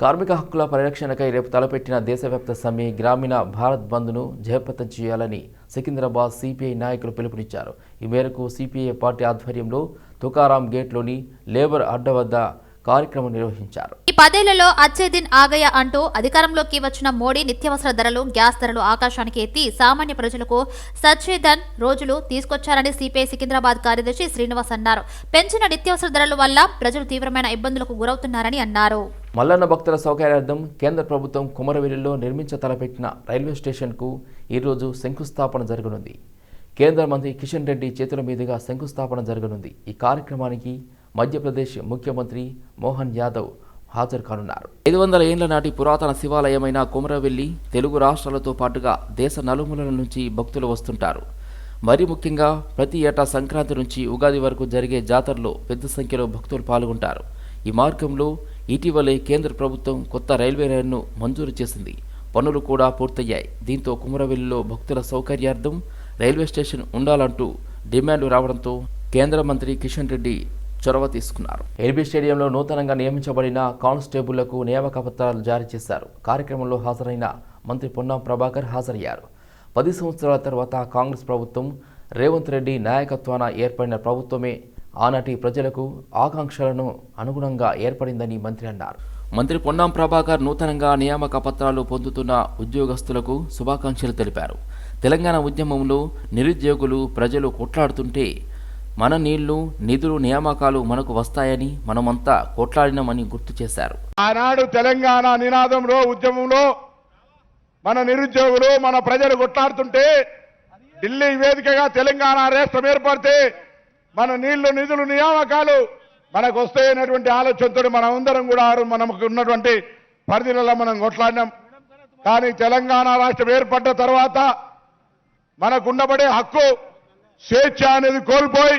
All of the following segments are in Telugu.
కార్మిక హక్కుల పరిరక్షణకై రేపు తలపెట్టిన దేశవ్యాప్త సమ్మె గ్రామీణ భారత్ బంద్ను జయప్రదం చేయాలని సికింద్రాబాద్ సిపిఐ నాయకులు పిలుపునిచ్చారు. ఈ మేరకు సిపిఐ పార్టీ ఆధ్వర్యంలో తుకారాం గేట్లోని లేబర్ అడ్డ వద్ద కార్యక్రమం నిర్వహించారు. ఈ 10 ఏళ్లలో అచ్చే దిన్ ఆగయ అంటూ అధికారంలోకి వచ్చిన మోడీ నిత్యావసర ధరలు, గ్యాస్ ధరలు ఆకాశానికి ఎత్తి సామాన్య ప్రజలకు సచ్చేదన్ రోజులు తీసుకొచ్చారని సిపిఐ సికింద్రాబాద్ కార్యదర్శి శ్రీనివాస్ అన్నారు. పెంచిన నిత్యావసర ధరల వల్ల ప్రజలు తీవ్రమైన ఇబ్బందులకు గురవుతున్నారని అన్నారు. మల్లన్న భక్తుల సౌకర్యార్థం కేంద్ర ప్రభుత్వం కుమరవెల్లిలో నిర్మించ తలపెట్టిన రైల్వే స్టేషన్కు ఈరోజు శంకుస్థాపన జరగనుంది. కేంద్ర మంత్రి కిషన్ రెడ్డి చేతుల మీదుగా శంకుస్థాపన జరగనుంది. ఈ కార్యక్రమానికి మధ్యప్రదేశ్ ముఖ్యమంత్రి మోహన్ యాదవ్ హాజరు కానున్నారు. 500 ఏళ్ల నాటి పురాతన శివాలయమైన కుమరవెల్లి తెలుగు రాష్ట్రాలతో పాటుగా దేశ నలుమూలల నుంచి భక్తులు వస్తుంటారు. మరీ ముఖ్యంగా ప్రతి ఏటా సంక్రాంతి నుంచి ఉగాది వరకు జరిగే జాతరలో పెద్ద సంఖ్యలో భక్తులు పాల్గొంటారు. ఈ మార్గంలో ఇటీవలే కేంద్ర ప్రభుత్వం కొత్త రైల్వే లైన్ను మంజూరు చేసింది. పనులు కూడా పూర్తయ్యాయి. దీంతో కుమరవెల్లిలో భక్తుల సౌకర్యార్థం రైల్వే స్టేషన్ ఉండాలంటూ డిమాండ్ రావడంతో కేంద్ర మంత్రి కిషన్ రెడ్డి చొరవ తీసుకున్నారు. ఎల్బీ స్టేడియంలో నూతనంగా నియమించబడిన కానిస్టేబుళ్లకు నియామక పత్రాలు జారీ చేశారు. కార్యక్రమంలో హాజరైన మంత్రి పొన్నం ప్రభాకర్ హాజరయ్యారు. 10 సంవత్సరాల తర్వాత కాంగ్రెస్ ప్రభుత్వం రేవంత్ రెడ్డి నాయకత్వాన ఏర్పడిన ప్రభుత్వమే ఆనాటి ప్రజలకు ఆకాంక్షలను అనుగుణంగా ఏర్పడిందని మంత్రి అన్నారు. మంత్రి పొన్నం ప్రభాకర్ నూతనంగా నియామక పత్రాలు పొందుతున్న ఉద్యోగస్తులకు శుభాకాంక్షలు తెలిపారు. తెలంగాణ ఉద్యమంలో నిరుద్యోగులు ప్రజలు కొట్లాడుతుంటే మన నీళ్లు, నిధులు, నియామకాలు మనకు వస్తాయని మనమంతా కొట్లాడినామని గుర్తు చేశారు. ఆనాడు తెలంగాణ నినాదంలో ఉద్యమంలో మన నిరుద్యోగులు మన ప్రజలు కొట్లాడుతుంటే ఢిల్లీ వేదికగా తెలంగాణ రాష్ట్రం ఏర్పడితే మన నీళ్లు, నిధులు, నియామకాలు మనకు వస్తాయనేటువంటి ఆలోచనతో మనం అందరం కూడా మనకు ఉన్నటువంటి పరిధిలో మనం కొట్లాడినాం. కానీ తెలంగాణ రాష్ట్రం ఏర్పడ్డ తర్వాత మనకు ఉండబడే హక్కు స్వేచ్ఛ అనేది కోల్పోయి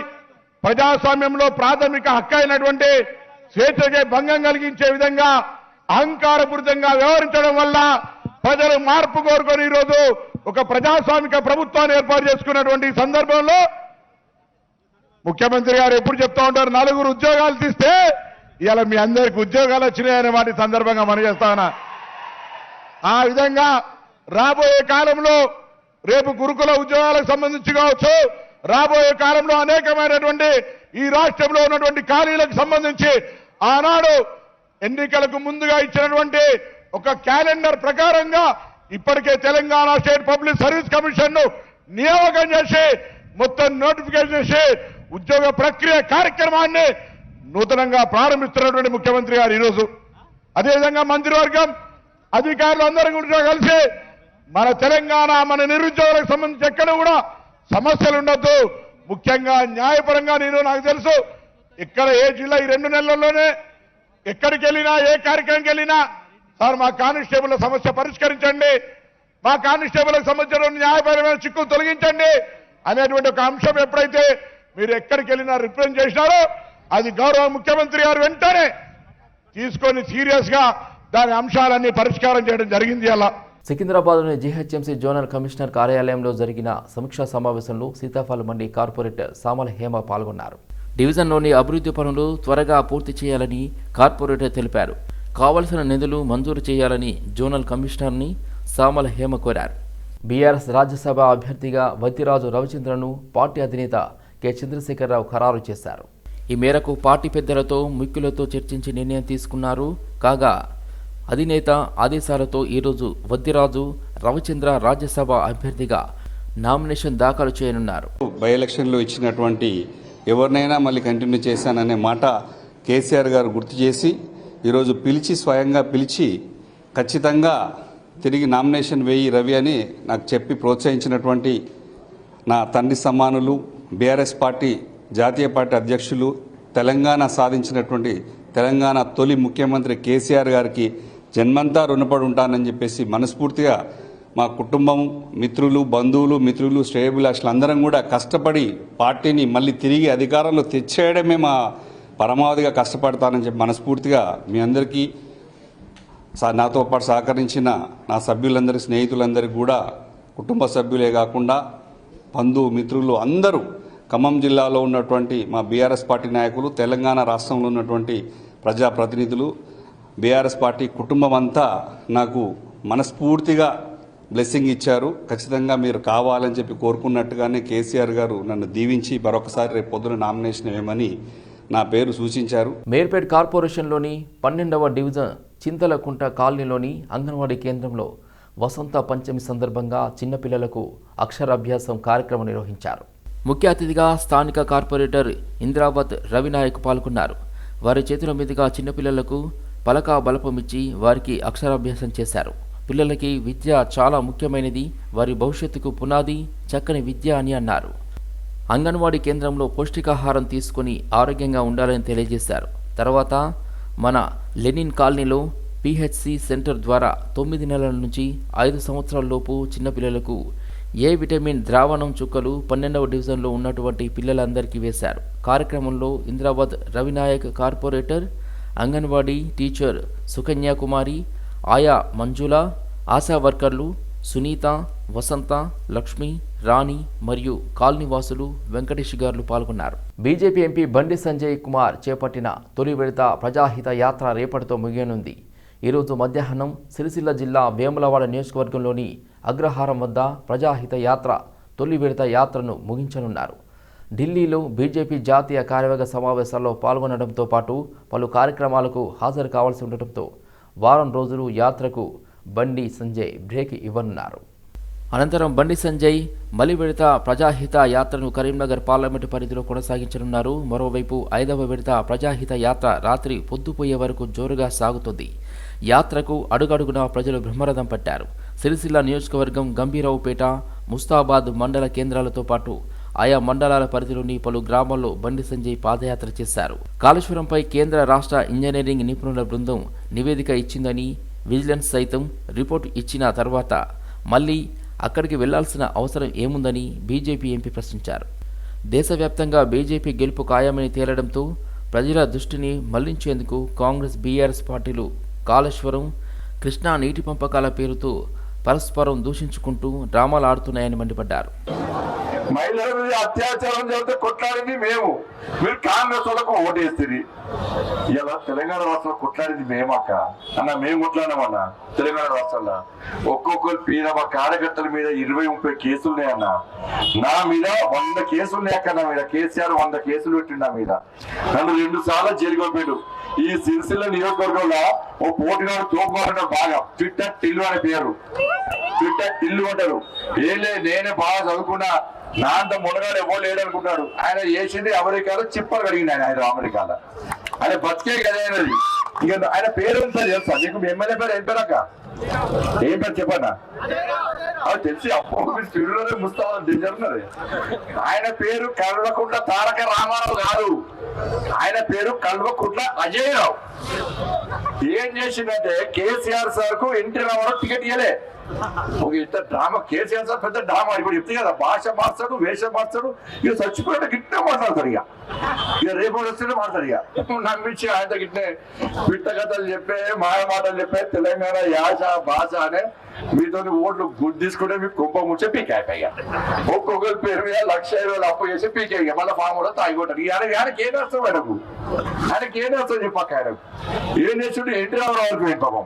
ప్రజాస్వామ్యంలో ప్రాథమిక హక్కు అయినటువంటి స్వేచ్ఛకే భంగం కలిగించే విధంగా అహంకారపూరితంగా వ్యవహరించడం వల్ల ప్రజలు మార్పు కోరుకొని ఈరోజు ఒక ప్రజాస్వామిక ప్రభుత్వాన్ని ఏర్పాటు చేసుకున్నటువంటి సందర్భంలో ముఖ్యమంత్రి గారు ఎప్పుడు చెప్తా ఉంటారు, 4 ఉద్యోగాలు తీస్తే ఇలా మీ అందరికి ఉద్యోగాలు వచ్చినాయనే వాటి సందర్భంగా మనం చేస్తానా. ఆ విధంగా రాబోయే కాలంలో రేపు గురుకుల ఉద్యోగాలకు సంబంధించి కావచ్చు, రాబోయే కాలంలో అనేకమైనటువంటి ఈ రాష్ట్రంలో ఉన్నటువంటి ఖాళీలకు సంబంధించి ఆనాడు ఎన్నికలకు ముందుగా ఇచ్చినటువంటి ఒక క్యాలెండర్ ప్రకారంగా ఇప్పటికే Telangana state public service commission ను నియామకం చేసి మొత్తం నోటిఫికేషన్ చేసి ఉద్యోగ ప్రక్రియ కార్యక్రమాన్ని నూతనంగా ప్రారంభిస్తున్నటువంటి ముఖ్యమంత్రి గారు ఈరోజు అదేవిధంగా మంత్రివర్గం అధికారులు అందరూ కూడా కలిసి మన తెలంగాణ మన నిరుద్యోగులకు సంబంధించి ఎక్కడ కూడా సమస్యలు ఉండొద్దు. ముఖ్యంగా న్యాయపరంగా నాకు తెలుసు ఇక్కడ ఏ జిల్లా ఈ 2 నెలల్లోనే ఎక్కడికి వెళ్ళినా ఏ కార్యక్రమంకి వెళ్ళినా సార్ మా కానిస్టేబుల్ సమస్య పరిష్కరించండి, మా కానిస్టేబుల్కి సంబంధించిన న్యాయపరమైన చిక్కులు తొలగించండి అనేటువంటి ఒక అంశం ఎప్పుడైతే మీరు ఎక్కడికి వెళ్ళినా రిప్రజెంట్ చేసినారో అది గౌరవ ముఖ్యమంత్రి గారు వెంటనే తీసుకొని సీరియస్ గా దాని అంశాలన్నీ పరిష్కారం చేయడం జరిగింది. అలా సికింద్రాబాద్లోని జీహెచ్ఎంసీ జోనల్ కమిషనర్ కార్యాలయంలో జరిగిన సమీక్షా సమావేశంలో సీతాఫల్ మండి కార్పొరేటర్ సామల హేమ పాల్గొన్నారు. డివిజన్లోని అభివృద్ధి పనులు త్వరగా పూర్తి చేయాలని కార్పొరేటర్ తెలిపారు. కావలసిన నిధులు మంజూరు చేయాలని జోనల్ కమిషనర్ని సామల హేమ కోరారు. బీఆర్ఎస్ రాజ్యసభ అభ్యర్థిగా వత్తిరాజు రవిచంద్రను పార్టీ అధినేత కె చంద్రశేఖరరావు ఖరారు చేశారు. ఈ మేరకు పార్టీ పెద్దలతో ముఖ్యులతో చర్చించి నిర్ణయం తీసుకున్నారు. కాగా అధినేత ఆదేశాలతో ఈరోజు వత్తిరాజు రవిచంద్ర రాజ్యసభ అభ్యర్థిగా నామినేషన్ దాఖలు చేయనున్నారు. బై ఎలక్షన్లో ఇచ్చినటువంటి ఎవరినైనా మళ్ళీ కంటిన్యూ చేశాననే మాట కేసీఆర్ గారు గుర్తు చేసి ఈరోజు స్వయంగా పిలిచి ఖచ్చితంగా తిరిగి నామినేషన్ వేయి రవి అని నాకు చెప్పి ప్రోత్సహించినటువంటి నా తండ్రి సమానులు బీఆర్ఎస్ పార్టీ జాతీయ పార్టీ అధ్యక్షులు తెలంగాణ సాధించినటువంటి తెలంగాణ తొలి ముఖ్యమంత్రి కేసీఆర్ గారికి జన్మంతా రుణపడి ఉంటానని చెప్పేసి మనస్ఫూర్తిగా మా కుటుంబం, మిత్రులు, బంధువులు, మిత్రులు, శ్రేయోభిలాషులందరం కూడా కష్టపడి పార్టీని మళ్ళీ తిరిగి అధికారంలో తెచ్చేయడమే మా పరమావధిగా కష్టపడతానని చెప్పి మనస్ఫూర్తిగా మీ అందరికీ నాతో పాటు సహకరించిన నా సభ్యులందరి స్నేహితులందరికీ కూడా కుటుంబ సభ్యులే కాకుండా బంధువు మిత్రులు అందరూ ఖమ్మం జిల్లాలో ఉన్నటువంటి మా బీఆర్ఎస్ పార్టీ నాయకులు, తెలంగాణ రాష్ట్రంలో ఉన్నటువంటి ప్రజాప్రతినిధులు బీఆర్ఎస్ పార్టీ కుటుంబం అంతా నాకు మనస్ఫూర్తిగా బ్లెస్సింగ్ ఇచ్చారు. ఖచ్చితంగా మీరు కావాలని చెప్పి కోరుకున్నట్టుగానే కేసీఆర్ గారు నన్ను దీవించి మరొకసారి రేపు పొద్దున నామినేషన్ వేయమని నా పేరు సూచించారు. మేర్పేట్ కార్పొరేషన్లోని 12వ డివిజన్ చింతలకుంట కాలనీలోని అంగన్వాడీ కేంద్రంలో వసంత పంచమి సందర్భంగా చిన్నపిల్లలకు అక్షరాభ్యాసం కార్యక్రమం నిర్వహించారు. ముఖ్య అతిథిగా స్థానిక కార్పొరేటర్ ఇంద్రావత్ రవినాయక్ పాల్గొన్నారు. వారి చేతుల మీదుగా చిన్నపిల్లలకు పలక బలపమిచ్చి వారికి అక్షరాభ్యాసం చేశారు. పిల్లలకి విద్య చాలా ముఖ్యమైనది, వారి భవిష్యత్తుకు పునాది చక్కని విద్య అని అన్నారు. అంగన్వాడీ కేంద్రంలో పౌష్టికాహారం తీసుకుని ఆరోగ్యంగా ఉండాలని తెలియజేశారు. తర్వాత మన లెనిన్ కాలనీలో పిహెచ్సి సెంటర్ ద్వారా 9 నెలల నుంచి 5 సంవత్సరాల లోపు చిన్నపిల్లలకు ఏ విటమిన్ ద్రావణం చుక్కలు 12వ డివిజన్లో ఉన్నటువంటి పిల్లలందరికీ వేశారు. కార్యక్రమంలో ఇంద్రాబాద్ రవినాయక్ కార్పొరేటర్, అంగన్వాడీ టీచర్ సుకన్యాకుమారి, ఆయా మంజుల, ఆశా వర్కర్లు సునీత, వసంత, లక్ష్మి, రాణి మరియు కాలనీవాసులు వెంకటేష్ గారు పాల్గొన్నారు. బీజేపీ ఎంపీ బండి సంజయ్ కుమార్ చేపట్టిన తొలి విడత ప్రజాహిత యాత్ర రేపటితో ముగియనుంది. ఈరోజు మధ్యాహ్నం సిరిసిల్ల జిల్లా వేములవాడ నియోజకవర్గంలోని అగ్రహారం వద్ద ప్రజాహిత యాత్ర తొలి విడత యాత్రను ముగించనున్నారు. ఢిల్లీలో బీజేపీ జాతీయ కార్యవర్గ సమావేశాల్లో పాల్గొనడంతో పాటు పలు కార్యక్రమాలకు హాజరు కావాల్సి ఉండటంతో వారం రోజులు యాత్రకు బండి సంజయ్ బ్రేక్ ఇవ్వనున్నారు. అనంతరం బండి సంజయ్ మలి విడత ప్రజాహిత యాత్రను కరీంనగర్ పార్లమెంటు పరిధిలో కొనసాగించనున్నారు. మరోవైపు 5వ విడత ప్రజాహిత యాత్ర రాత్రి పొద్దుపోయే వరకు జోరుగా సాగుతుంది. యాత్రకు అడుగడుగునా ప్రజలు బ్రహ్మరథం పట్టారు. సిరిసిల్ల నియోజకవర్గం గంభీరావుపేట, ముస్తాబాద్ మండల కేంద్రాలతో పాటు ఆయా మండలాల పరిధిలోని పలు గ్రామాల్లో బండి సంజయ్ పాదయాత్ర చేశారు. కాళేశ్వరంపై కేంద్ర రాష్ట్ర ఇంజనీరింగ్ నిపుణుల బృందం నివేదిక ఇచ్చిందని, విజిలెన్స్ సైతం రిపోర్టు ఇచ్చిన తర్వాత మళ్ళీ అక్కడికి వెళ్లాల్సిన అవసరం ఏముందని బీజేపీ ఎంపీ ప్రశ్నించారు. దేశవ్యాప్తంగా బీజేపీ గెలుపు ఖాయమని తేలడంతో ప్రజల దృష్టిని మళ్లించేందుకు కాంగ్రెస్, బీఆర్ఎస్ పార్టీలు కాళేశ్వరం, కృష్ణా నీటి పంపకాల పేరుతో పరస్పరం దూషించుకుంటూ డ్రామాలు ఆడుతున్నాయని మండిపడ్డారు. మహిళల మీద అత్యాచారం జరిగితే కొట్లాడింది మేము, మీరు కాంగ్రెస్ వాళ్ళకు ఓటేస్తుంది. ఇలా తెలంగాణ రాష్ట్రంలో కొట్లాడింది మేమక్క అన్న, మేము కొట్లాడినామన్నా. తెలంగాణ రాష్ట్రంలో ఒక్కొక్కరు పీన మా కార్యకర్తల మీద 20-30 కేసులున్నాయన్న. నా మీద 100 కేసులున్నాయక్క. నా మీద కేసీఆర్ 100 కేసులు పెట్టిండు. నా మీద నన్ను 2 సార్లు జైలుకి పంపాడు. ఈ సిరిసిల్ల నియోజకవర్గంలో ఓ పోటీనాడు తోపుకుంటాడు బాగా, ట్విట్టర్ టిల్లు అనే పేరు. ట్విట్టర్ టిల్లు అంటారు. నేనే బాగా చదువుకున్నా, నా అంత మునగాడు ఎవరు లేడనుకుంటాడు. ఆయన చేసింది అమెరికాలో చిప్పలు కడిగింది. ఆయన అమెరికాలో ఆయన బతికే కదైనది. ఇక ఆయన పేరు ఉంటుంది తెలుసా నీకు? ఎమ్మెల్యే పేరు ఏం పేరక్క? ఏం పేరు చెప్పన్నా? అది తెలిసి అప్పుడు ముస్తాబు జరుగుతున్నది. ఆయన పేరు కల్వకుంట్ల తారక రామారావు కాదు, ఆయన పేరు కల్వకుంట్ల అజయరావు. ఏం చేసిందంటే కేసీఆర్ సార్ కు ఎన్టీ రామారావు టికెట్ ఇవ్వలే. ఒక ఇంత డ్రామా, కేసీఆర్ సార్ పెద్ద డ్రామా. ఇప్పుడు చెప్తే కదా, భాష మార్చాడు, వేషం మార్చాడు. ఇక చచ్చిపోయాడు గిట్టే మాట్లాడతాడు. ఇక రేపు వస్తే మాట్లాడు. ఇక నమ్మించి ఆయన గిట్టే పిట్ట కథలు చెప్పే, మాయ మాటలు చెప్పే, తెలంగాణ యాస భాష అనే మీతో ఓట్లు గుర్తు తీసుకుంటే మీకు కుంభ ముచ్చే పీకాయ. ఒక్కొక్కరి పేరు మీద 1,50,000 అప్పు చేసి పీకాయ. మళ్ళీ ఫామ్ కూడా తాగిపోతాడు. ఆయనకి ఏం వస్తాం? ఆయనకి ఏం వస్తాం చెప్పాక? ఆయనకు ఏం చేస్తుంటే ఎన్టీ రామారావు పోయింది పాపం.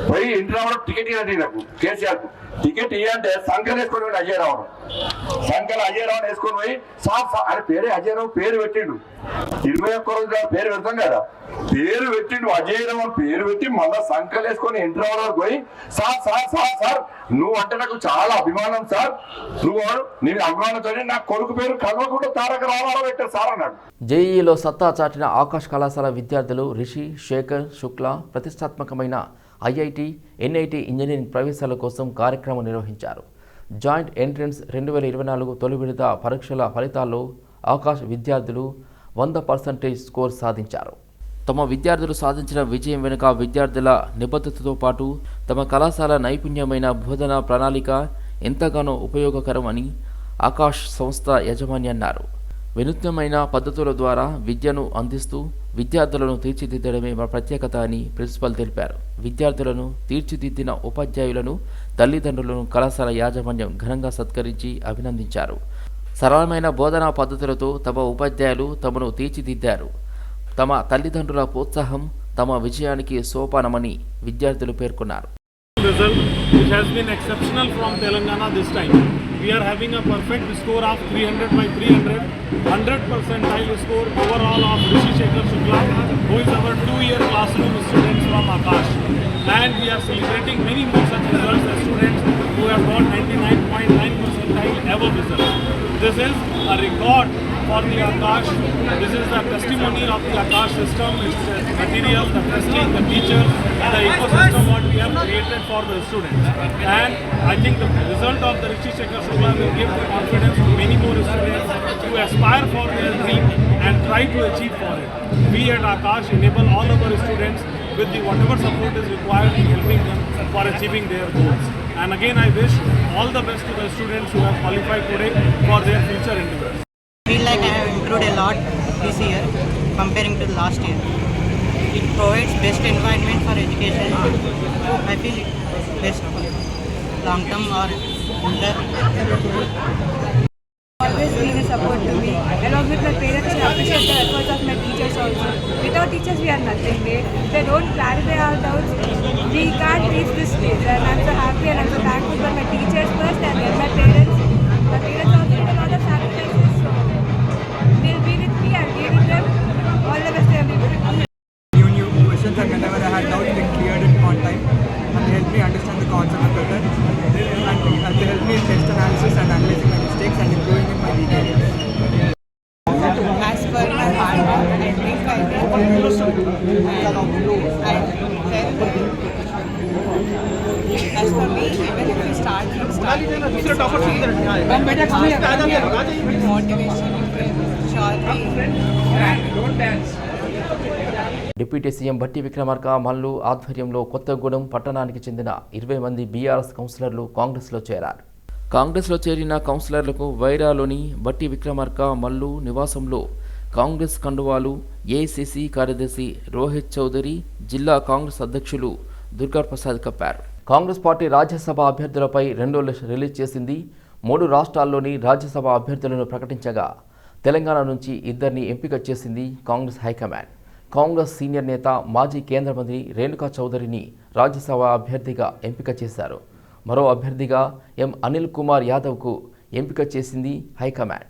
పోయి ఎన్టీ రామారావు టికెట్ ఇవ్వండి నాకు, కేసీఆర్ కు టికెట్ ఇవ్వంటే సంఖ్యలు వేసుకొని పోయి అజయరావు, సంఖ్యలు అజయరావుని వేసుకొని పోయి ఆయన పేరే అజయరావు పేరు పెట్టిండు. 21 రోజుల పేరు పెడతాం కదా, పేరు పెట్టిండు అజయరావు పేరు పెట్టి మళ్ళా సంఖ్యలు వేసుకొని ఎన్టీ రామారావు పోయి సార్ నువ్వు అంటే నాకు చాలా అభిమానం సార్, నేను అభిమానంతో నా కొడుకు పేరు కల్వకుంట్ల తారక రామారావు పెట్టారు సార్ అన్నాడు. జేఈలో సత్తా చాటిన ఆకాష్ కళాశాల విద్యార్థులు రిషి, శేఖర్, శుక్లా ప్రతిష్టాత్మకమైన ఐఐటి, ఎన్ఐటి ఇంజనీరింగ్ ప్రవేశాల కోసం కార్యక్రమం నిర్వహించారు. జాయింట్ ఎంట్రన్స్ 2024 తొలి విడత పరీక్షల ఫలితాల్లో ఆకాష్ విద్యార్థులు 100% స్కోర్ సాధించారు. తమ విద్యార్థులు సాధించిన విజయం వెనుక విద్యార్థుల నిబద్ధతతో పాటు తమ కళాశాల నైపుణ్యమైన బోధనా ప్రణాళిక ఎంతగానో ఉపయోగకరం అని ఆకాష్ సంస్థ యజమాని అన్నారు. వినూత్నమైన పద్ధతుల ద్వారా విద్యను అందిస్తూ విద్యార్థులను తీర్చిదిద్దడమే మా ప్రత్యేకత అని ప్రిన్సిపల్ తెలిపారు. విద్యార్థులను తీర్చిదిద్దిన ఉపాధ్యాయులను, తల్లిదండ్రులను కళాశాల యాజమాన్యం ఘనంగా సత్కరించి అభినందించారు. సరళమైన బోధనా పద్ధతులతో తమ ఉపాధ్యాయులు తమను తీర్చిదిద్దారు. తమ తల్లిదండ్రుల ప్రోత్సాహం, తమ విజయానికి సోపానమని విద్యార్థులు పేర్కొన్నారు. Result which has been exceptional from Telangana this time. We are having a perfect score of 300 by 300, 100 percentile score overall of Rishi Shekhar Shukla, who is our 2-year classroom students from Akash. And we are celebrating many more such results as students who have got 99.9 percentile above results. This is a record for the Akash. This is the testimony of the Akash system, its material, the testing, the teachers, the ecosystem what we have created for the students. And I think the result of the Rishi Shekhar Shukla will give the confidence to many more students to aspire for their dream and try to achieve for it. We at Akash enable all of our students with the whatever support is required in helping them for achieving their goals. And again, I wish all the best to the students who have qualified today for their future endeavors. I feel like I have improved a lot this year comparing to last year. It provides best environment for education. I feel it best long term or always been a support to me. Along with my parents, I appreciate the efforts of my teachers also. Without teachers, we are nothing. If they don't clarify our doubts, we can't reach this stage. And I'm so happy and I'm so thankful for my teachers first and then my parents. My parents also did a lot of sacrifices, so they'll be with me and be with them. All the best to everyone. New questions, and whenever I had doubts, they cleared it on time and they helped me understand the concept better. And they helped me in test analysis and analyzing my mistakes and improving in my details. as per my hard work, I think I did and I felt as for me, even if we start from starting, motivation, deputy CM Bhatti Vikramarka Mallu ఆధ్వర్యంలో కొత్తగూడెం పట్టణానికి చెందిన 20 మంది బీఆర్ఎస్ కౌన్సిలర్లు కాంగ్రెస్లో చేరారు. కాంగ్రెస్లో చేరిన కౌన్సిలర్లకు వైరాలోని భట్టి విక్రమార్క మల్లు నివాసంలో కాంగ్రెస్ కండువాలు ఏఐసీసీ కార్యదర్శి రోహిత్ చౌదరి, జిల్లా కాంగ్రెస్ అధ్యక్షులు దుర్గాప్రసాద్ కప్పారు. కాంగ్రెస్ పార్టీ రాజ్యసభ అభ్యర్థులపై 2 లిస్టు రిలీజ్ చేసింది. 3 రాష్ట్రాల్లోని రాజ్యసభ అభ్యర్థులను ప్రకటించగా తెలంగాణ నుంచి 2ని ఎంపిక చేసింది కాంగ్రెస్ హైకమాండ్. కాంగ్రెస్ సీనియర్ నేత మాజీ కేంద్ర మంత్రి రేణుకా చౌదరిని రాజ్యసభ అభ్యర్థిగా ఎంపిక చేశారు. మరో అభ్యర్థిగా అనిల్ కుమార్ యాదవ్కు ఎంపిక చేసింది హైకమాండ్.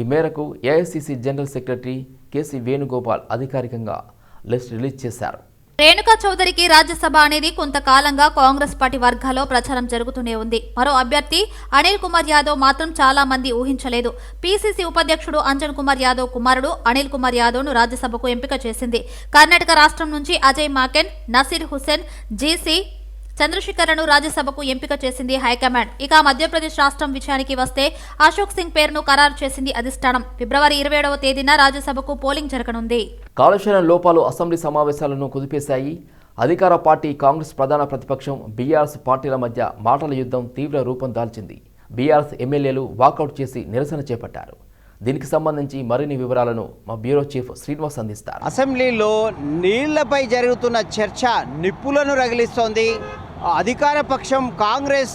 ఈ మేరకు ఏఐసీసీ జనరల్ సెక్రటరీ కేసీ వేణుగోపాల్ అధికారికంగా లిస్ట్ రిలీజ్ చేశారు. రేణుకా చౌదరికి రాజ్యసభ అనేది కొంతకాలంగా కాంగ్రెస్ పార్టీ వర్గాల్లో ప్రచారం జరుగుతూనే ఉంది. మరో అభ్యర్థి అనిల్ కుమార్ యాదవ్ మాత్రం చాలా మంది ఊహించలేదు. పీసీసీ ఉపాధ్యక్షుడు అంజన్ కుమార్ యాదవ్ కుమారుడు అనిల్ కుమార్ యాదవ్ను రాజ్యసభకు ఎంపిక చేసింది. కర్ణాటక రాష్ట్రం నుంచి అజయ్ మాకెన్, నసీర్ హుస్సేన్, జీసీ చంద్రశేఖర్లను రాజ్యసభకు ఎంపిక చేసింది హైకమాండ్. ఇక మధ్యప్రదేశ్ రాష్ట్రం విషయానికి వస్తే అశోక్ సింగ్ పేరును ఖరారు చేసింది అధిష్టానం. ఫిబ్రవరి 27వ తేదీన రాజ్యసభకు పోలింగ్ జరగనుంది. కాళేశ్వరం లోపాలు అసెంబ్లీ సమావేశాలను కుదిపేశాయి. అధికార పార్టీ కాంగ్రెస్ ప్రధాన ప్రతిపక్షం బీఆర్ఎస్ పార్టీల మధ్య మాటల యుద్ధం తీవ్ర రూపం దాల్చింది. బీఆర్ఎస్ ఎమ్మెల్యేలు వాకౌట్ చేసి నిరసన చేపట్టారు. దీనికి సంబంధించి మరిన్ని వివరాలను మా బ్యూరో చీఫ్ శ్రీనివాస్ అందిస్తారు. అసెంబ్లీలో నీళ్లపై జరుగుతున్న చర్చ నిప్పులను రగిలిస్తోంది. అధికార పక్షం కాంగ్రెస్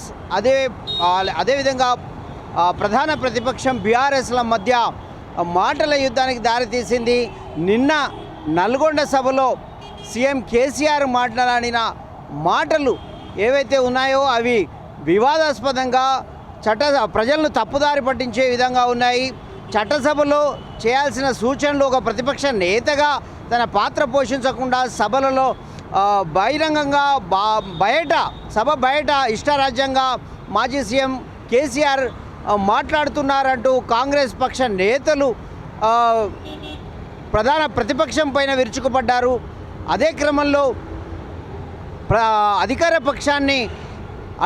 అదేవిధంగా ప్రధాన ప్రతిపక్షం బీఆర్ఎస్ల మధ్య మాటల యుద్ధానికి దారితీసింది. నిన్న నల్గొండ సభలో సీఎం కేసీఆర్ మాట్లాడిన మాటలు ఏవైతే ఉన్నాయో అవి వివాదాస్పదంగా ప్రజలను తప్పుదారి పట్టించే విధంగా ఉన్నాయి. చట్టసభలో చేయాల్సిన సూచనలు ఒక ప్రతిపక్ష నేతగా తన పాత్ర పోషించకుండా సభలలో బహిరంగంగా సభ బయట ఇష్టారాజ్యంగా మాజీ సీఎం కేసీఆర్ మాట్లాడుతున్నారంటూ కాంగ్రెస్ పక్ష నేతలు ప్రధాన ప్రతిపక్షం పైన విరుచుకుపడ్డారు. అదే క్రమంలో అధికార పక్షాన్ని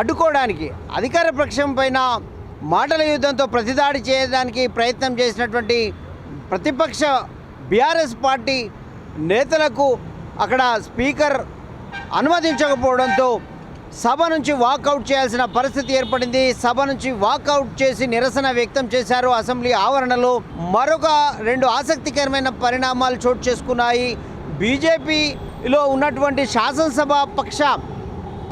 అడ్డుకోవడానికి అధికార పక్షం పైన మాటల యుద్ధంతో ప్రతిదాడి చేయడానికి ప్రయత్నం చేసినటువంటి ప్రతిపక్ష బీఆర్ఎస్ పార్టీ నేతలకు అక్కడ స్పీకర్ అనుమతించకపోవడంతో సభ నుంచి వాకౌట్ చేయాల్సిన పరిస్థితి ఏర్పడింది. సభ నుంచి వాకౌట్ చేసి నిరసన వ్యక్తం చేశారు. అసెంబ్లీ ఆవరణలో మరొక 2 ఆసక్తికరమైన పరిణామాలు చోటు చేసుకున్నాయి. బీజేపీలో ఉన్నటువంటి శాసనసభ పక్ష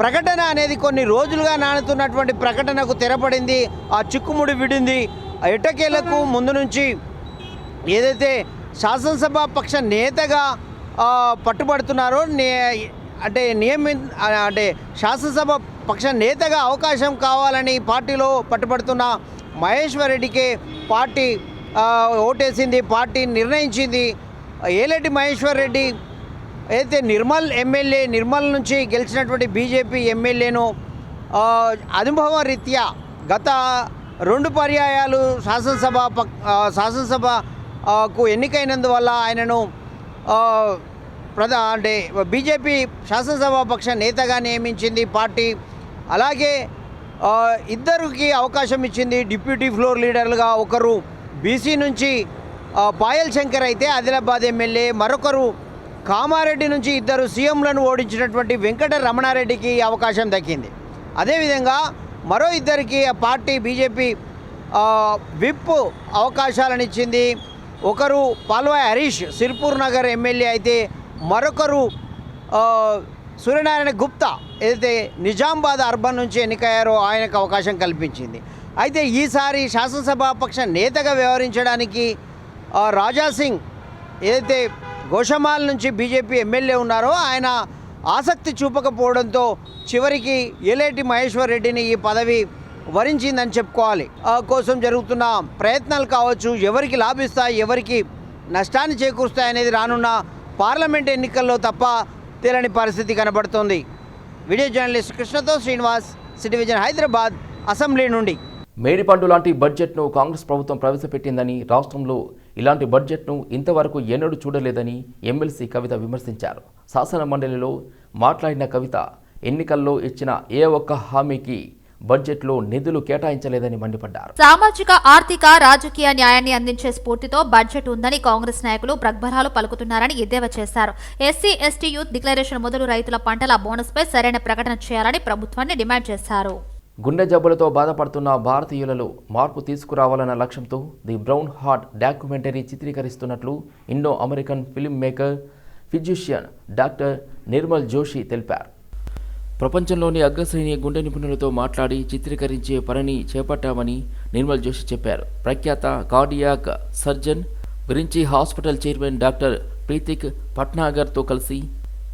ప్రకటన అనేది కొన్ని రోజులుగా నానుతున్నటువంటి ప్రకటనకు తెరపడింది. ఆ చిక్కుముడి విడింది. ఎట్టకేలకు ముందు నుంచి ఏదైతే శాసనసభ పక్ష నేతగా పట్టుబడుతున్నారో అంటే శాసనసభ పక్ష నేతగా అవకాశం కావాలని పార్టీలో పట్టుబడుతున్న మహేశ్వర్ రెడ్డికే పార్టీ ఓటేసింది, పార్టీ నిర్ణయించింది. ఏలేటి మహేశ్వర్ రెడ్డి అయితే నిర్మల్ నుంచి గెలిచినటువంటి బీజేపీ ఎమ్మెల్యేను అనుభవ రీత్యా గత 2 పర్యాయాలు శాసనసభకు ఎన్నికైనందువల్ల ఆయనను అంటే బీజేపీ శాసనసభ పక్ష నేతగా నియమించింది పార్టీ. అలాగే ఇద్దరికి అవకాశం ఇచ్చింది డిప్యూటీ ఫ్లోర్ లీడర్లుగా. ఒకరు బీసీ నుంచి పాయల్ శంకర్ అయితే ఆదిలాబాద్ ఎమ్మెల్యే, మరొకరు కామారెడ్డి నుంచి ఇద్దరు సీఎంలను ఓడించినటువంటి వెంకట రమణారెడ్డికి అవకాశం దక్కింది. అదేవిధంగా మరో ఇద్దరికి పార్టీ బీజేపీ విప్ అవకాశాలను ఇచ్చింది. ఒకరు పాల్వాయి హరీష్ సిర్పూర్ నగర్ ఎమ్మెల్యే అయితే మరొకరు సూర్యనారాయణ గుప్తా ఏదైతే నిజామాబాద్ అర్బన్ నుంచి ఎన్నికయ్యారో ఆయనకు అవకాశం కల్పించింది. అయితే ఈసారి శాసనసభాపక్ష నేతగా వ్యవహరించడానికి రాజాసింగ్ ఏదైతే గోషమాల్ నుంచి బీజేపీ ఎమ్మెల్యే ఉన్నారో ఆయన ఆసక్తి చూపకపోవడంతో చివరికి ఏలేటి మహేశ్వర్ రెడ్డిని ఈ పదవి వరించిందని చెప్పుకోవాలి. కోసం జరుగుతున్న ప్రయత్నాలు కావచ్చు, ఎవరికి లాభిస్తాయి, ఎవరికి నష్టాన్ని చేకూరుస్తాయి అనేది రానున్న పార్లమెంట్ ఎన్నికల్లో తప్ప తేలని పరిస్థితి కనబడుతోంది. వీడియో జర్నలిస్ట్ కృష్ణతో Srinivas, city vision, Hyderabad assembly నుండి. మేడిపండు లాంటి బడ్జెట్ను కాంగ్రెస్ ప్రభుత్వం ప్రవేశపెట్టిందని, రాష్ట్రంలో ఇలాంటి బడ్జెట్ను ఇంతవరకు ఎన్నడూ చూడలేదని ఎమ్మెల్సీ కవిత విమర్శించారు. శాసన మండలిలో మాట్లాడిన కవిత ఎన్నికల్లో ఇచ్చిన ఏ ఒక్క హామీకి బడ్జెట్లో నిధులు కేటాయించలేదని మండిపడ్డారు. సామాజిక, ఆర్థిక, రాజకీయ న్యాయాన్ని అందించే స్ఫూర్తితో బడ్జెట్ ఉందని కాంగ్రెస్ నాయకులు ప్రగల్భాలు పలుకుతున్నారని ఎద్దేవా చేశారు. ఎస్సీ, ఎస్టీ యూత్ డిక్లరేషన్ మొదలు రైతుల పంటల బోనస్పై సరైన ప్రకటన చేయాలని ప్రభుత్వాన్ని డిమాండ్ చేశారు. గుండె జబ్బులతో బాధపడుతున్న భారతీయులలో మార్పు తీసుకురావాలన్న లక్ష్యంతో ది బ్రౌన్ హార్ట్ డాక్యుమెంటరీ చిత్రీకరిస్తున్నట్లు Indo American film maker, physician doctor Nirmal Joshi తెలిపారు. ప్రపంచంలోని అగ్రశ్రేణి గుండె నిపుణులతో మాట్లాడి చిత్రీకరించే పనిని చేపట్టామని నిర్మల్ జోషి చెప్పారు. ప్రఖ్యాత cardiac surgeon, Virinchi hospital chairman doctor Pritik పట్నాగర్తో కలిసి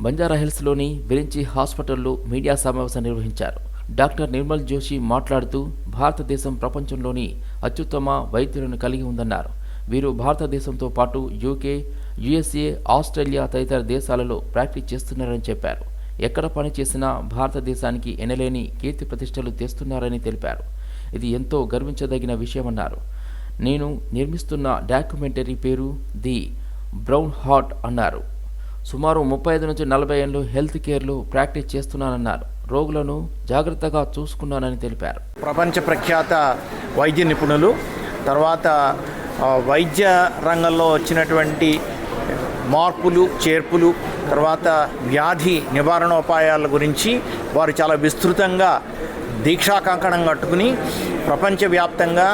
బంజారాహిల్స్లోని విరించి హాస్పిటల్లో మీడియా సమావేశం నిర్వహించారు. డాక్టర్ నిర్మల్ జోషి మాట్లాడుతూ భారతదేశం ప్రపంచంలోని అత్యుత్తమ వైద్యులను కలిగి ఉందన్నారు. వీరు భారతదేశంతో పాటు యూకే, యుఎస్ఏ, ఆస్ట్రేలియా తదితర దేశాలలో ప్రాక్టీస్ చేస్తున్నారని చెప్పారు. ఎక్కడ పని చేసినా భారతదేశానికి ఎనలేని కీర్తి ప్రతిష్టలు తెస్తున్నారని తెలిపారు. ఇది ఎంతో గర్వించదగిన విషయమన్నారు. నేను నిర్మిస్తున్న డాక్యుమెంటరీ పేరు ది బ్రౌన్ హార్ట్ అన్నారు. సుమారు 35 నుంచి 40 ఏళ్ళు హెల్త్ కేర్లో ప్రాక్టీస్ చేస్తున్నానన్నారు. రోగులను జాగ్రత్తగా చూసుకున్నానని తెలిపారు. ప్రపంచ ప్రఖ్యాత వైద్య నిపుణులు, తర్వాత వైద్య రంగంలో వచ్చినటువంటి మార్పులు, చేర్పులు, తర్వాత వ్యాధి నివారణోపాయాల గురించి వారు చాలా విస్తృతంగా దీక్షాకంకణం కట్టుకుని ప్రపంచవ్యాప్తంగా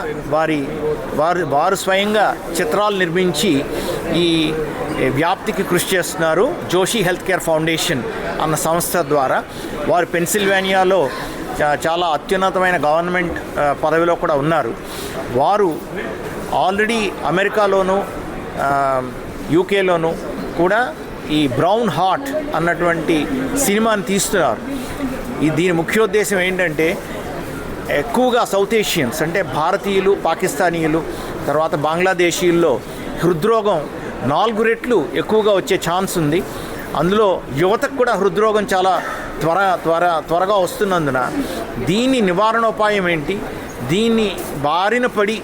వారు స్వయంగా చిత్రాలు నిర్మించి ఈ వ్యాప్తికి కృషి చేస్తున్నారు. జోషి హెల్త్ కేర్ ఫౌండేషన్ అన్న సంస్థ ద్వారా వారు పెన్సిల్వేనియాలో చాలా అత్యున్నతమైన గవర్నమెంట్ పదవిలో కూడా ఉన్నారు. వారు ఆల్రెడీ అమెరికాలోను యూకేలోను కూడా ఈ బ్రౌన్ హార్ట్ అన్నటువంటి సినిమాని తీస్తున్నారు. దీని ముఖ్యోద్దేశం ఏంటంటే ఎక్కువగా సౌత్ ఏషియన్స్ అంటే భారతీయులు, పాకిస్తానీయులు, తర్వాత బంగ్లాదేశీయుల్లో హృద్రోగం 4 రెట్లు ఎక్కువగా వచ్చే ఛాన్స్ ఉంది. అందులో యువతకు కూడా హృద్రోగం చాలా త్వరగా వస్తున్నందున దీని నివారణోపాయం ఏంటి, దీన్ని బారిన పడి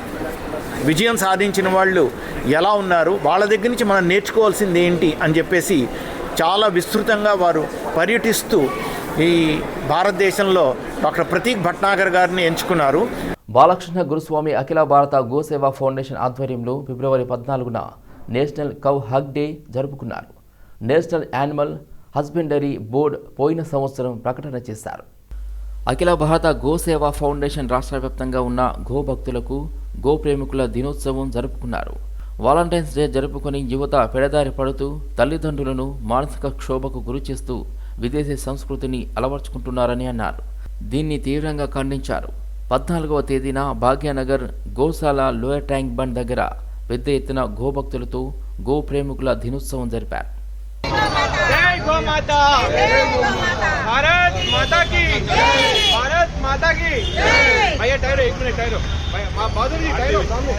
విజయం సాధించిన వాళ్ళు ఎలా ఉన్నారు, వాళ్ళ దగ్గర నుంచి మనం నేర్చుకోవాల్సింది ఏంటి అని చెప్పేసి చాలా విస్తృతంగా వారు పర్యటిస్తూ ఈ భారతదేశంలో డాక్టర్ ప్రతీక్ భట్నాగర్ గారిని ఎంచుకున్నారు. బాలకృష్ణ గురుస్వామి అఖిల భారత గోసేవా ఫౌండేషన్ ఆధ్వర్యంలో ఫిబ్రవరి 14న నేషనల్ కౌ హగ్ డే జరుపుకున్నారు. నేషనల్ యానిమల్ హస్బెండరీ బోర్డు పోయిన సంవత్సరం ప్రకటన చేశారు. అఖిల భారత గోసేవా ఫౌండేషన్ రాష్ట్ర వ్యాప్తంగా ఉన్న గోభక్తులకు గో ప్రేమికుల దినోత్సవం జరుపుకున్నారు. వాలంటైన్స్ డే జరుపుకొని యువత పెడదారి పడుతూ తల్లిదండ్రులను మానసిక క్షోభకు గురి చేస్తూ విదేశీ సంస్కృతిని అలవర్చుకుంటున్నారని అన్నారు. దీన్ని తీవ్రంగా ఖండించారు. 14వ తేదీన భాగ్యనగర్ గోశాల లోయర్ ట్యాంక్ బండ్ దగ్గర పెద్ద ఎత్తున గోభక్తులతో గో ప్రేమికుల దినోత్సవం జరిపారు. गौ माता, भारत माता की, भारत माता की। भैया ठहरो, 1 मिनट ठहरो, बहादुर जी ठहरो, सामने